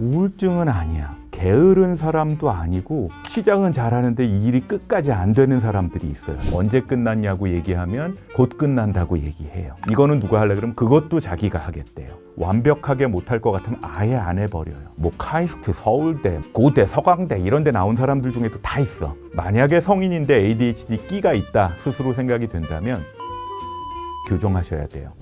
우울증은 아니야. 게으른 사람도 아니고 시작은 잘하는데 이 일이 끝까지 안 되는 사람들이 있어요. 언제 끝났냐고 얘기하면 곧 끝난다고 얘기해요. 이거는 누가 하려 그러면 그것도 자기가 하겠대요. 완벽하게 못할 것 같으면 아예 안 해버려요. 뭐 카이스트, 서울대, 고대, 서강대 이런 데 나온 사람들 중에도 다 있어. 만약에 성인인데 ADHD 끼가 있다 스스로 생각이 된다면 교정하셔야 돼요.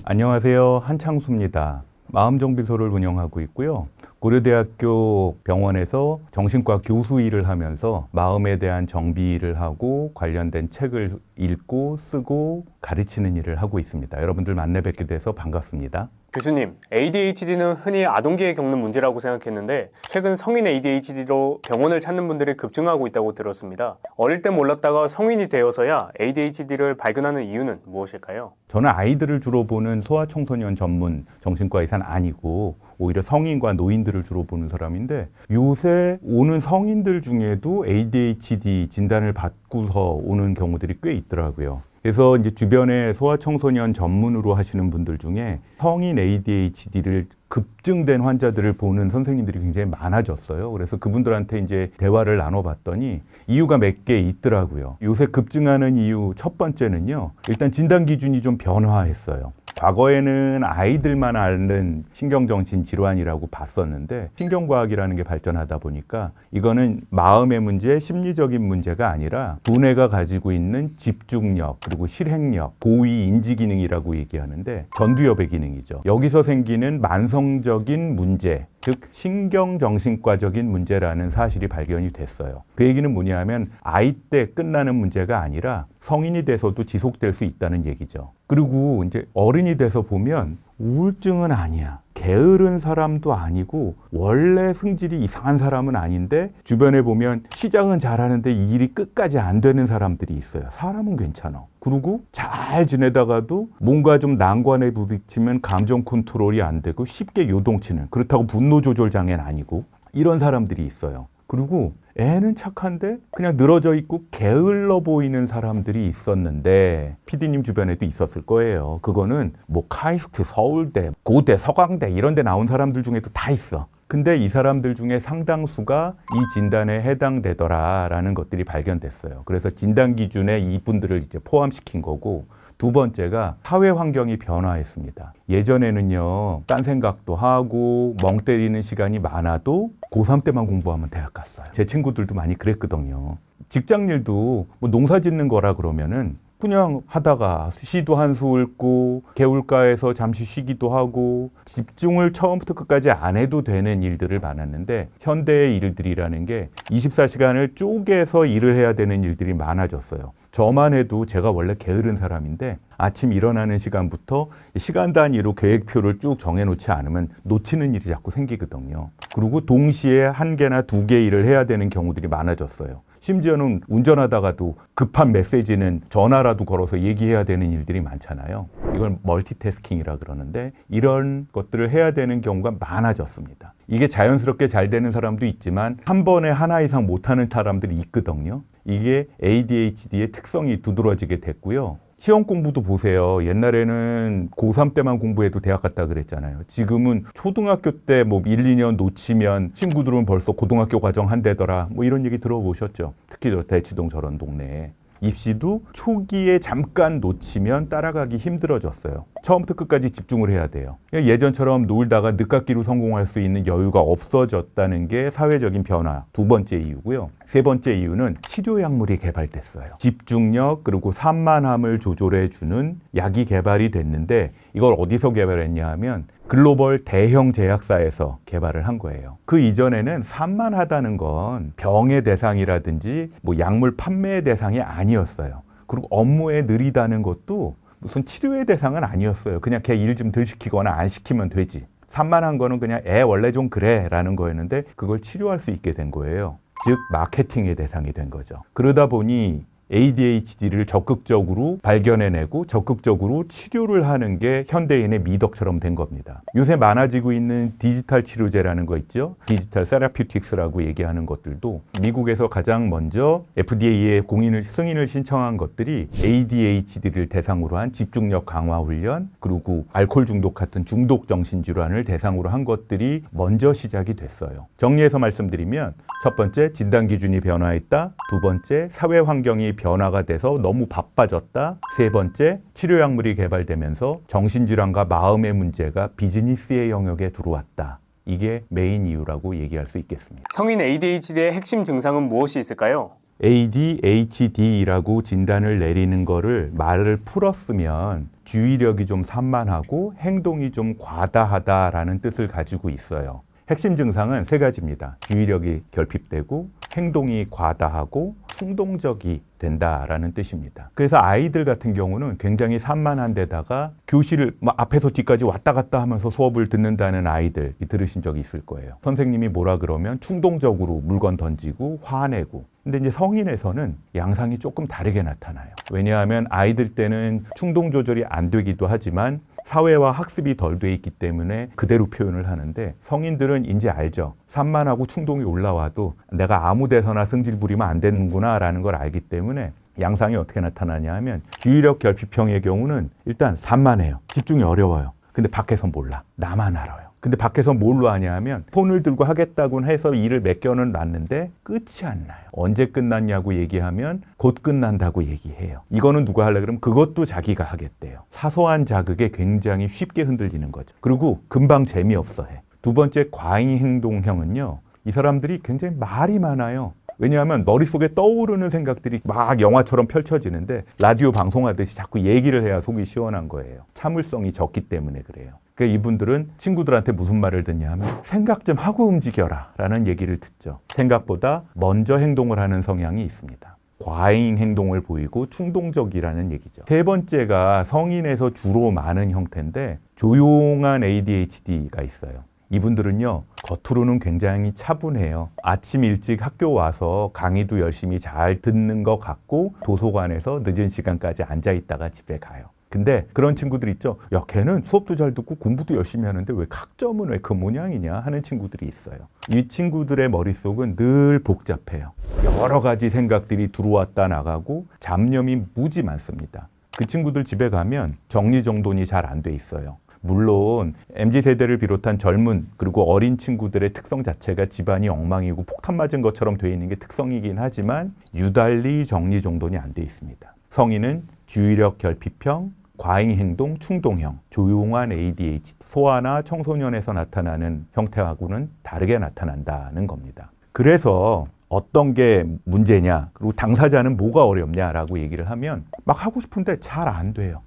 안녕하세요, 한창수입니다. 마음정비소를 운영하고 있고요. 고려대학교 병원에서 정신과 교수 일을 하면서 마음에 대한 정비를 하고 관련된 책을 읽고 쓰고 가르치는 일을 하고 있습니다. 여러분들 만나 뵙게 돼서 반갑습니다. 교수님, ADHD는 흔히 아동기에 겪는 문제라고 생각했는데 최근 성인 ADHD로 병원을 찾는 분들이 급증하고 있다고 들었습니다. 어릴 때 몰랐다가 성인이 되어서야 ADHD를 발견하는 이유는 무엇일까요? 저는 아이들을 주로 보는 소아청소년 전문 정신과 의사는 아니고 오히려 성인과 노인들을 주로 보는 사람인데 요새 오는 성인들 중에도 ADHD 진단을 받고서 오는 경우들이 꽤 있더라고요. 그래서 이제 주변에 소아청소년 전문으로 하시는 분들 중에 성인 ADHD를 급증된 환자들을 보는 선생님들이 굉장히 많아졌어요. 그래서 그분들한테 이제 대화를 나눠봤더니 이유가 몇 개 있더라고요. 요새 급증하는 이유 첫 번째는요. 일단 진단 기준이 좀 변화했어요. 과거에는 아이들만 앓는 신경정신 질환이라고 봤었는데 신경과학이라는 게 발전하다 보니까 이거는 마음의 문제, 심리적인 문제가 아니라 두뇌가 가지고 있는 집중력, 그리고 실행력, 고위 인지기능이라고 얘기하는데 전두엽의 기능이죠. 여기서 생기는 만성적인 문제, 즉 신경정신과적인 문제라는 사실이 발견이 됐어요. 그 얘기는 뭐냐면 아이 때 끝나는 문제가 아니라 성인이 돼서도 지속될 수 있다는 얘기죠. 그리고 이제 어른이 돼서 보면 우울증은 아니야. 게으른 사람도 아니고 원래 성질이 이상한 사람은 아닌데 주변에 보면 시작은 잘하는데 이 일이 끝까지 안 되는 사람들이 있어요. 사람은 괜찮아. 그리고 잘 지내다가도 뭔가 좀 난관에 부딪히면 감정 컨트롤이 안 되고 쉽게 요동치는, 그렇다고 분노 조절 장애는 아니고 이런 사람들이 있어요. 그리고 애는 착한데 그냥 늘어져 있고 게을러 보이는 사람들이 있었는데 PD님 주변에도 있었을 거예요. 그거는 뭐 카이스트, 서울대, 고대, 서강대 이런 데 나온 사람들 중에도 다 있어. 근데 이 사람들 중에 상당수가 이 진단에 해당되더라라는 것들이 발견됐어요. 그래서 진단 기준에 이분들을 이제 포함시킨 거고, 두 번째가 사회 환경이 변화했습니다. 예전에는요, 딴 생각도 하고 멍 때리는 시간이 많아도 고3 때만 공부하면 대학 갔어요. 제 친구들도 많이 그랬거든요. 직장 일도 뭐 농사 짓는 거라 그러면은 그냥 하다가 시도 한 수 읊고 개울가에서 잠시 쉬기도 하고 집중을 처음부터 끝까지 안 해도 되는 일들을 많았는데 현대의 일들이라는 게 24시간을 쪼개서 일을 해야 되는 일들이 많아졌어요. 저만 해도 제가 원래 게으른 사람인데 아침 일어나는 시간부터 시간 단위로 계획표를 쭉 정해놓지 않으면 놓치는 일이 자꾸 생기거든요. 그리고 동시에 한 개나 두 개 일을 해야 되는 경우들이 많아졌어요. 심지어는 운전하다가도 급한 메시지는 전화라도 걸어서 얘기해야 되는 일들이 많잖아요. 이걸 멀티태스킹이라 그러는데 이런 것들을 해야 되는 경우가 많아졌습니다. 이게 자연스럽게 잘 되는 사람도 있지만 한 번에 하나 이상 못하는 사람들이 있거든요. 이게 ADHD의 특성이 두드러지게 됐고요. 시험 공부도 보세요. 옛날에는 고3 때만 공부해도 대학 갔다 그랬잖아요. 지금은 초등학교 때 뭐 1, 2년 놓치면 친구들은 벌써 고등학교 과정 한대더라. 뭐 이런 얘기 들어보셨죠? 특히 저 대치동 저런 동네에. 입시도 초기에 잠깐 놓치면 따라가기 힘들어졌어요. 처음부터 끝까지 집중을 해야 돼요. 예전처럼 놀다가 늦깎이로 성공할 수 있는 여유가 없어졌다는 게 사회적인 변화, 두 번째 이유고요. 세 번째 이유는 치료약물이 개발됐어요. 집중력 그리고 산만함을 조절해주는 약이 개발이 됐는데 이걸 어디서 개발했냐 하면 글로벌 대형 제약사에서 개발을 한 거예요. 그 이전에는 산만하다는 건 병의 대상이라든지 뭐 약물 판매의 대상이 아니었어요. 그리고 업무에 느리다는 것도 무슨 치료의 대상은 아니었어요. 그냥 걔 일 좀 덜 시키거나 안 시키면 되지. 산만한 거는 그냥 애 원래 좀 그래 라는 거였는데 그걸 치료할 수 있게 된 거예요. 즉 마케팅의 대상이 된 거죠. 그러다 보니 ADHD를 적극적으로 발견해내고 적극적으로 치료를 하는 게 현대인의 미덕처럼 된 겁니다. 요새 많아지고 있는 디지털 치료제라는 거 있죠. 디지털 세라피틱스라고 얘기하는 것들도 미국에서 가장 먼저 FDA에 승인을 신청한 것들이 ADHD를 대상으로 한 집중력 강화 훈련, 그리고 알코올 중독 같은 중독 정신질환을 대상으로 한 것들이 먼저 시작이 됐어요. 정리해서 말씀드리면 첫 번째, 진단 기준이 변화했다. 두 번째, 사회 환경이 변화가 돼서 너무 바빠졌다. 세 번째, 치료약물이 개발되면서 정신질환과 마음의 문제가 비즈니스의 영역에 들어왔다. 이게 메인 이유라고 얘기할 수 있겠습니다. 성인 ADHD의 핵심 증상은 무엇이 있을까요? ADHD라고 진단을 내리는 거를 말을 풀었으면 주의력이 좀 산만하고 행동이 좀 과다하다라는 뜻을 가지고 있어요. 핵심 증상은 세 가지입니다. 주의력이 결핍되고 행동이 과다하고 충동적이 된다라는 뜻입니다. 그래서 아이들 같은 경우는 굉장히 산만한 데다가 교실을 앞에서 뒤까지 왔다 갔다 하면서 수업을 듣는다는 아이들 들으신 적이 있을 거예요. 선생님이 뭐라 그러면 충동적으로 물건 던지고 화내고. 근데 이제 성인에서는 양상이 조금 다르게 나타나요. 왜냐하면 아이들 때는 충동 조절이 안 되기도 하지만 사회와 학습이 덜 돼 있기 때문에 그대로 표현을 하는데, 성인들은 이제 알죠. 산만하고 충동이 올라와도 내가 아무 데서나 승질 부리면 안 되는구나 라는 걸 알기 때문에 양상이 어떻게 나타나냐 하면, 주의력 결핍형의 경우는 일단 산만해요. 집중이 어려워요. 근데 밖에선 몰라. 나만 알아요. 근데 밖에서 뭘로 하냐 하면 손을 들고 하겠다고 해서 일을 맡겨는 놨는데 끝이 안 나요. 언제 끝났냐고 얘기하면 곧 끝난다고 얘기해요. 이거는 누가 하려고 그러면 그것도 자기가 하겠대요. 사소한 자극에 굉장히 쉽게 흔들리는 거죠. 그리고 금방 재미없어 해. 두 번째, 과잉 행동형은요, 이 사람들이 굉장히 말이 많아요. 왜냐하면 머릿속에 떠오르는 생각들이 막 영화처럼 펼쳐지는데 라디오 방송하듯이 자꾸 얘기를 해야 속이 시원한 거예요. 참을성이 적기 때문에 그래요. 그러니까 이분들은 친구들한테 무슨 말을 듣냐 하면 생각 좀 하고 움직여라 라는 얘기를 듣죠. 생각보다 먼저 행동을 하는 성향이 있습니다. 과잉 행동을 보이고 충동적이라는 얘기죠. 세 번째가 성인에서 주로 많은 형태인데 조용한 ADHD가 있어요. 이분들은요, 겉으로는 굉장히 차분해요. 아침 일찍 학교 와서 강의도 열심히 잘 듣는 것 같고 도서관에서 늦은 시간까지 앉아 있다가 집에 가요. 근데 그런 친구들 있죠. 야, 걔는 수업도 잘 듣고 공부도 열심히 하는데 왜 학점은 왜 그 모양이냐 하는 친구들이 있어요. 이 친구들의 머릿속은 늘 복잡해요. 여러 가지 생각들이 들어왔다 나가고 잡념이 무지 많습니다. 그 친구들 집에 가면 정리정돈이 잘 안 돼 있어요. 물론 MZ세대를 비롯한 젊은 그리고 어린 친구들의 특성 자체가 집안이 엉망이고 폭탄 맞은 것처럼 돼 있는 게 특성이긴 하지만 유달리 정리정돈이 안 돼 있습니다. 성인은 주의력 결핍형, 과잉 행동, 충동형, 조용한 ADHD, 소아나 청소년에서 나타나는 형태하고는 다르게 나타난다는 겁니다. 그래서 어떤 게 문제냐, 그리고 당사자는 뭐가 어렵냐라고 얘기를 하면 막 하고 싶은데 잘 안 돼요.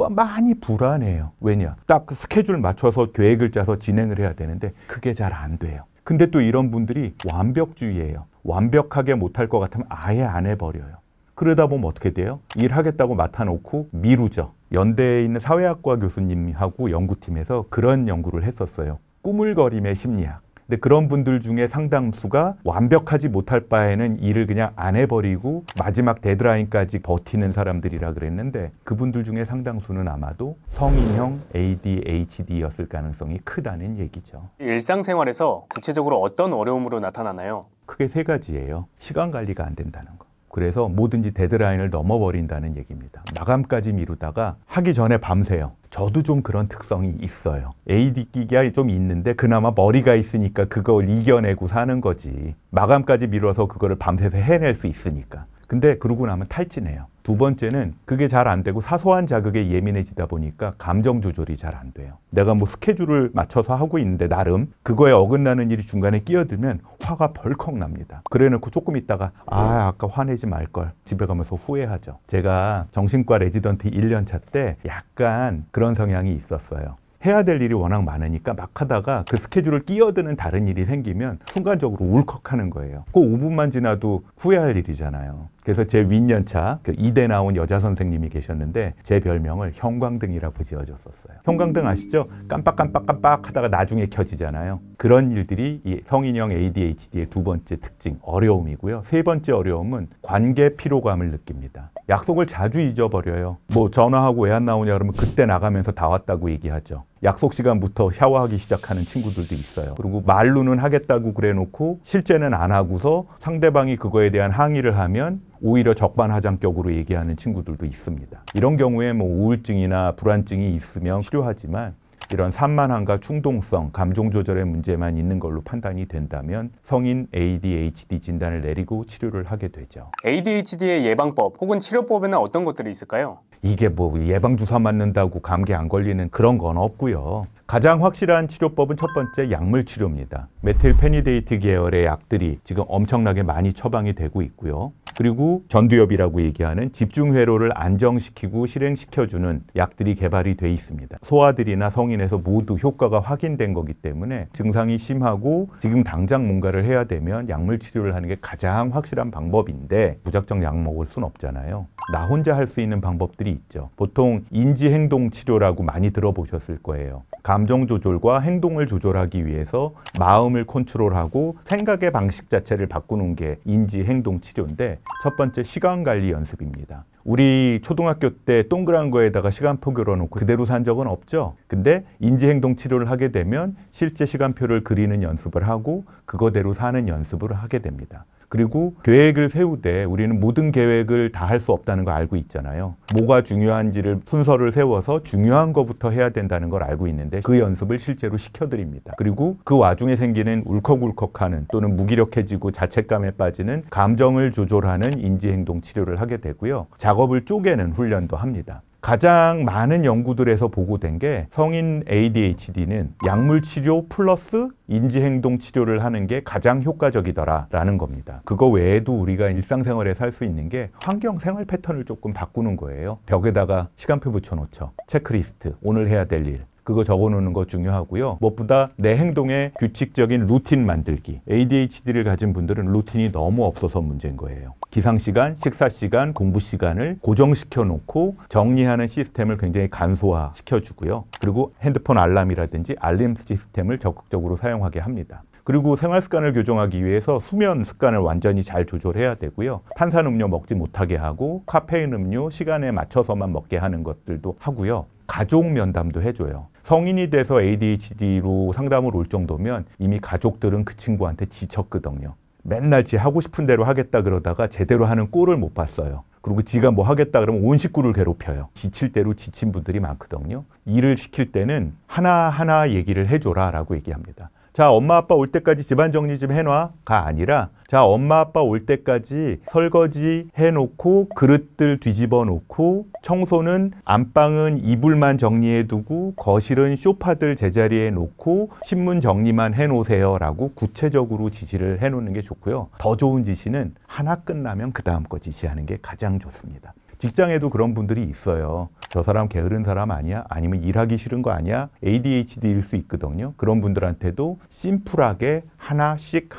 많이 불안해요. 왜냐? 딱 스케줄 맞춰서 계획을 짜서 진행을 해야 되는데 그게 잘 안 돼요. 근데 또 이런 분들이 완벽주의예요. 완벽하게 못할 것 같으면 아예 안 해버려요. 그러다 보면 어떻게 돼요? 일하겠다고 맡아놓고 미루죠. 연대에 있는 사회학과 교수님하고 연구팀에서 그런 연구를 했었어요. 꾸물거림의 심리학. 근데 그런 분들 중에 상당수가 완벽하지 못할 바에는 일을 그냥 안 해버리고 마지막 데드라인까지 버티는 사람들이라 그랬는데, 그분들 중에 상당수는 아마도 성인형 ADHD였을 가능성이 크다는 얘기죠. 일상생활에서 구체적으로 어떤 어려움으로 나타나나요? 크게 세 가지예요. 시간 관리가 안 된다는 거. 그래서 뭐든지 데드라인을 넘어버린다는 얘기입니다. 마감까지 미루다가 하기 전에 밤새요. 저도 좀 그런 특성이 있어요. AD기가 좀 있는데 그나마 머리가 있으니까 그걸 이겨내고 사는 거지. 마감까지 미뤄서 그거를 밤새서 해낼 수 있으니까. 근데 그러고 나면 탈진해요. 두 번째는 그게 잘 안 되고 사소한 자극에 예민해지다 보니까 감정 조절이 잘 안 돼요. 내가 뭐 스케줄을 맞춰서 하고 있는데 나름 그거에 어긋나는 일이 중간에 끼어들면 화가 벌컥 납니다. 그래놓고 조금 있다가 아까 화내지 말걸 집에 가면서 후회하죠. 제가 정신과 레지던트 1년차 때 약간 그런 성향이 있었어요. 해야 될 일이 워낙 많으니까 막 하다가 그 스케줄을 끼어드는 다른 일이 생기면 순간적으로 울컥하는 거예요. 그 5분만 지나도 후회할 일이잖아요. 그래서 제 윗년차 이대 나온 여자 선생님이 계셨는데 제 별명을 형광등이라고 지어줬었어요. 형광등 아시죠? 깜빡깜빡깜빡 하다가 나중에 켜지잖아요. 그런 일들이 이 성인형 ADHD의 두 번째 특징, 어려움이고요. 세 번째 어려움은 관계 피로감을 느낍니다. 약속을 자주 잊어버려요. 뭐 전화하고 왜 안 나오냐 그러면 그때 나가면서 다 왔다고 얘기하죠. 약속 시간부터 샤워하기 시작하는 친구들도 있어요. 그리고 말로는 하겠다고 그래놓고 실제는 안 하고서 상대방이 그거에 대한 항의를 하면 오히려 적반하장격으로 얘기하는 친구들도 있습니다. 이런 경우에 뭐 우울증이나 불안증이 있으면 치료하지만 이런 산만함과 충동성, 감정 조절의 문제만 있는 걸로 판단이 된다면 성인 ADHD 진단을 내리고 치료를 하게 되죠. ADHD의 예방법 혹은 치료법에는 어떤 것들이 있을까요? 이게 뭐 예방주사 맞는다고 감기 안 걸리는 그런 건 없고요. 가장 확실한 치료법은 첫 번째 약물 치료입니다. 메틸페니데이트 계열의 약들이 지금 엄청나게 많이 처방이 되고 있고요. 그리고 전두엽이라고 얘기하는 집중회로를 안정시키고 실행시켜주는 약들이 개발이 돼 있습니다. 소아들이나 성인에서 모두 효과가 확인된 거기 때문에 증상이 심하고 지금 당장 뭔가를 해야 되면 약물 치료를 하는 게 가장 확실한 방법인데 무작정 약 먹을 순 없잖아요. 나 혼자 할 수 있는 방법들이 있죠. 보통 인지행동 치료라고 많이 들어보셨을 거예요. 감정 조절과 행동을 조절하기 위해서 마음을 컨트롤하고 생각의 방식 자체를 바꾸는 게 인지행동 치료인데 첫 번째 시간 관리 연습입니다. 우리 초등학교 때 동그란 거에다가 시간표 그려놓고 그대로 산 적은 없죠. 근데 인지행동 치료를 하게 되면 실제 시간표를 그리는 연습을 하고 그거대로 사는 연습을 하게 됩니다. 그리고 계획을 세우되 우리는 모든 계획을 다 할 수 없다는 거 알고 있잖아요. 뭐가 중요한지를 순서를 세워서 중요한 거부터 해야 된다는 걸 알고 있는데 그 연습을 실제로 시켜드립니다. 그리고 그 와중에 생기는 울컥울컥하는 또는 무기력해지고 자책감에 빠지는 감정을 조절하는 인지행동 치료를 하게 되고요. 작업을 쪼개는 훈련도 합니다. 가장 많은 연구들에서 보고된 게 성인 ADHD는 약물 치료 플러스 인지행동 치료를 하는 게 가장 효과적이더라라는 겁니다. 그거 외에도 우리가 일상생활에 살 수 있는 게 환경 생활 패턴을 조금 바꾸는 거예요. 벽에다가 시간표 붙여놓죠. 체크리스트, 오늘 해야 될 일. 그거 적어놓는 거 중요하고요. 무엇보다 내 행동에 규칙적인 루틴 만들기. ADHD를 가진 분들은 루틴이 너무 없어서 문제인 거예요. 기상시간, 식사시간, 공부시간을 고정시켜 놓고 정리하는 시스템을 굉장히 간소화시켜주고요. 그리고 핸드폰 알람이라든지 알림 시스템을 적극적으로 사용하게 합니다. 그리고 생활 습관을 교정하기 위해서 수면 습관을 완전히 잘 조절해야 되고요. 탄산음료 먹지 못하게 하고 카페인 음료 시간에 맞춰서만 먹게 하는 것들도 하고요. 가족 면담도 해줘요. 성인이 돼서 ADHD로 상담을 올 정도면 이미 가족들은 그 친구한테 지쳤거든요. 맨날 지 하고 싶은 대로 하겠다 그러다가 제대로 하는 꼴을 못 봤어요. 그리고 지가 뭐 하겠다 그러면 온 식구를 괴롭혀요. 지칠 대로 지친 분들이 많거든요. 일을 시킬 때는 하나하나 얘기를 해줘라 라고 얘기합니다. 자, 엄마 아빠 올 때까지 집안 정리 좀 해놔가 아니라 자, 엄마 아빠 올 때까지 설거지 해놓고 그릇들 뒤집어 놓고 청소는 안방은 이불만 정리해 두고 거실은 소파들 제자리에 놓고 신문 정리만 해놓으세요 라고 구체적으로 지시를 해놓는 게 좋고요. 더 좋은 지시는 하나 끝나면 그 다음 거 지시하는 게 가장 좋습니다. 직장에도 그런 분들이 있어요. 저 사람 게으른 사람 아니야? 아니면 일하기 싫은 거 아니야? ADHD일 수 있거든요. 그런 분들한테도 심플하게 하나씩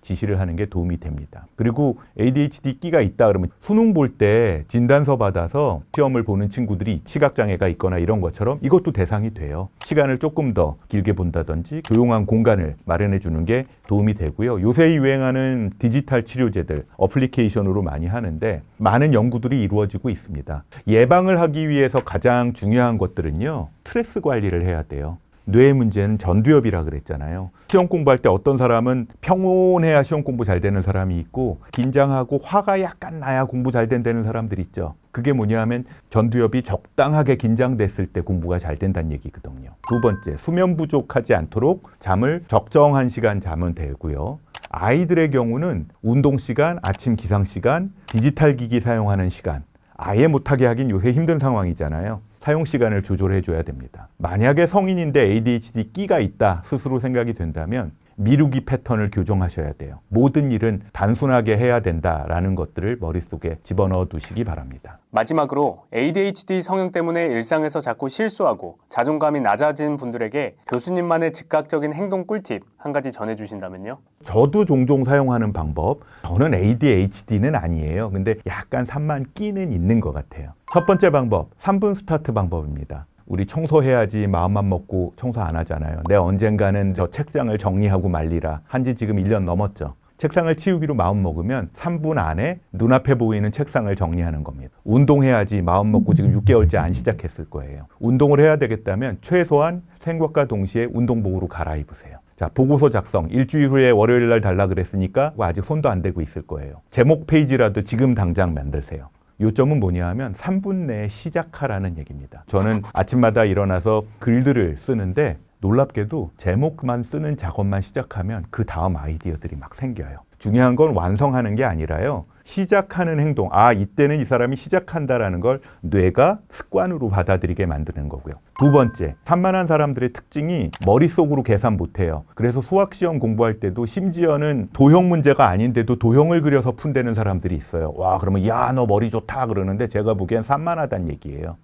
지시를 하는 게 도움이 됩니다. 그리고 ADHD 끼가 있다 그러면 수능 볼 때 진단서 받아서 시험을 보는 친구들이 시각장애가 있거나 이런 것처럼 이것도 대상이 돼요. 시간을 조금 더 길게 본다든지 조용한 공간을 마련해 주는 게 도움이 되고요. 요새 유행하는 디지털 치료제들 어플리케이션으로 많이 하는데 많은 연구들이 이루어지고 있습니다. 예방을 하기 위해서 가장 중요한 것들은요. 스트레스 관리를 해야 돼요. 뇌 문제는 전두엽이라 그랬잖아요. 시험 공부할 때 어떤 사람은 평온해야 시험 공부 잘 되는 사람이 있고 긴장하고 화가 약간 나야 공부 잘 된다는 사람들 있죠. 그게 뭐냐면 전두엽이 적당하게 긴장됐을 때 공부가 잘 된다는 얘기거든요. 두 번째, 수면 부족하지 않도록 잠을 적정한 시간 자면 되고요. 아이들의 경우는 운동 시간, 아침 기상 시간, 디지털 기기 사용하는 시간 아예 못하게 하긴 요새 힘든 상황이잖아요. 사용 시간을 조절해 줘야 됩니다. 만약에 성인인데 ADHD 끼가 있다 스스로 생각이 된다면 미루기 패턴을 교정하셔야 돼요. 모든 일은 단순하게 해야 된다라는 것들을 머릿속에 집어넣어 두시기 바랍니다. 마지막으로 ADHD 성형 때문에 일상에서 자꾸 실수하고 자존감이 낮아진 분들에게 교수님만의 즉각적인 행동 꿀팁 한 가지 전해주신다면요? 저도 종종 사용하는 방법, 저는 ADHD는 아니에요. 근데 약간 산만 끼는 있는 것 같아요. 첫 번째 방법, 3분 스타트 방법입니다. 우리 청소해야지 마음만 먹고 청소 안 하잖아요. 내 언젠가는 저 책상을 정리하고 말리라. 한지 지금 1년 넘었죠. 책상을 치우기로 마음 먹으면 3분 안에 눈앞에 보이는 책상을 정리하는 겁니다. 운동해야지 마음 먹고 지금 6개월째 안 시작했을 거예요. 운동을 해야 되겠다면 최소한 생각과 동시에 운동복으로 갈아입으세요. 자, 보고서 작성. 일주일 후에 월요일 날 달라 그랬으니까 아직 손도 안 대고 있을 거예요. 제목 페이지라도 지금 당장 만들세요. 요점은 뭐냐 하면 3분 내에 시작하라는 얘기입니다. 저는 아침마다 일어나서 글들을 쓰는데 놀랍게도 제목만 쓰는 작업만 시작하면 그 다음 아이디어들이 막 생겨요. 중요한 건 완성하는 게 아니라요. 시작하는 행동, 이때는 이 사람이 시작한다라는 걸 뇌가 습관으로 받아들이게 만드는 거고요. 두 번째, 산만한 사람들의 특징이 머릿속으로 계산 못해요. 그래서 수학시험 공부할 때도 심지어는 도형 문제가 아닌데도 도형을 그려서 푼다는 사람들이 있어요. 와, 그러면 야, 너 머리 좋다 그러는데 제가 보기엔 산만하다는 얘기예요.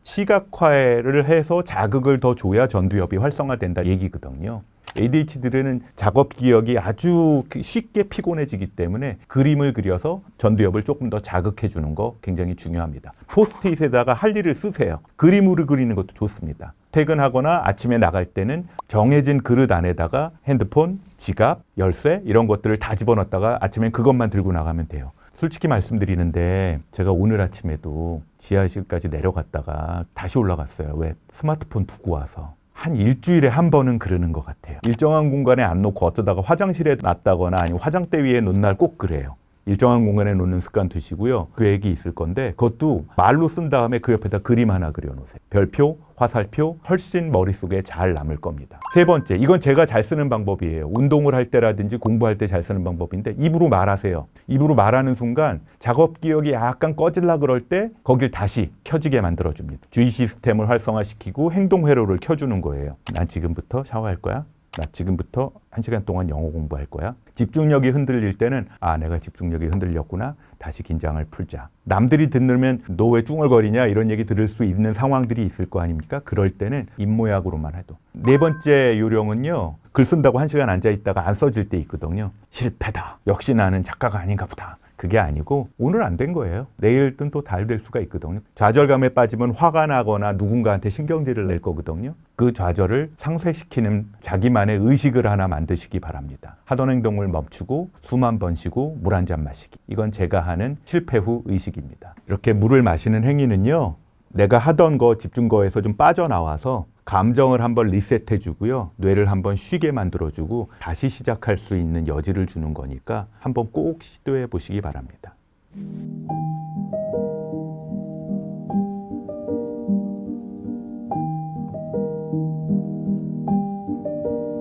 시각화를 해서 자극을 더 줘야 전두엽이 활성화된다 얘기거든요. ADHD는 작업 기억이 아주 쉽게 피곤해지기 때문에 그림을 그려서 전두엽을 조금 더 자극해 주는 거 굉장히 중요합니다. 포스트잇에다가 할 일을 쓰세요. 그림으로 그리는 것도 좋습니다. 퇴근하거나 아침에 나갈 때는 정해진 그릇 안에다가 핸드폰, 지갑, 열쇠 이런 것들을 다 집어넣었다가 아침엔 그것만 들고 나가면 돼요. 솔직히 말씀드리는데 제가 오늘 아침에도 지하실까지 내려갔다가 다시 올라갔어요. 왜? 스마트폰 두고 와서. 한 일주일에 한 번은 그러는 것 같아요. 일정한 공간에 안 놓고 어쩌다가 화장실에 놨다거나 아니면 화장대 위에 놓는 날 꼭 그래요. 일정한 공간에 놓는 습관 두시고요. 계획이 있을 건데 그것도 말로 쓴 다음에 그 옆에다 그림 하나 그려놓으세요. 별표, 화살표 훨씬 머릿속에 잘 남을 겁니다. 세 번째, 이건 제가 잘 쓰는 방법이에요. 운동을 할 때라든지 공부할 때 잘 쓰는 방법인데 입으로 말하세요. 입으로 말하는 순간 작업 기억이 약간 꺼질라 그럴 때 거길 다시 켜지게 만들어줍니다. 주의 시스템을 활성화시키고 행동 회로를 켜주는 거예요. 난 지금부터 샤워할 거야. 나 지금부터 1시간 동안 영어 공부할 거야. 집중력이 흔들릴 때는 내가 집중력이 흔들렸구나. 다시 긴장을 풀자. 남들이 듣는 너 왜 쭝얼거리냐 이런 얘기 들을 수 있는 상황들이 있을 거 아닙니까? 그럴 때는 입모양으로만 해도. 네 번째 요령은요. 글 쓴다고 1시간 앉아있다가 안 써질 때 있거든요. 실패다. 역시 나는 작가가 아닌가 보다. 그게 아니고 오늘 안 된 거예요. 내일은 또 잘 될 수가 있거든요. 좌절감에 빠지면 화가 나거나 누군가한테 신경질을 낼 거거든요. 그 좌절을 상쇄시키는 자기만의 의식을 하나 만드시기 바랍니다. 하던 행동을 멈추고 숨 한 번 쉬고 물 한 잔 마시기. 이건 제가 하는 실패 후 의식입니다. 이렇게 물을 마시는 행위는요. 내가 하던 거 집중 거에서 좀 빠져나와서 감정을 한번 리셋해 주고요. 뇌를 한번 쉬게 만들어 주고 다시 시작할 수 있는 여지를 주는 거니까 한번 꼭 시도해 보시기 바랍니다.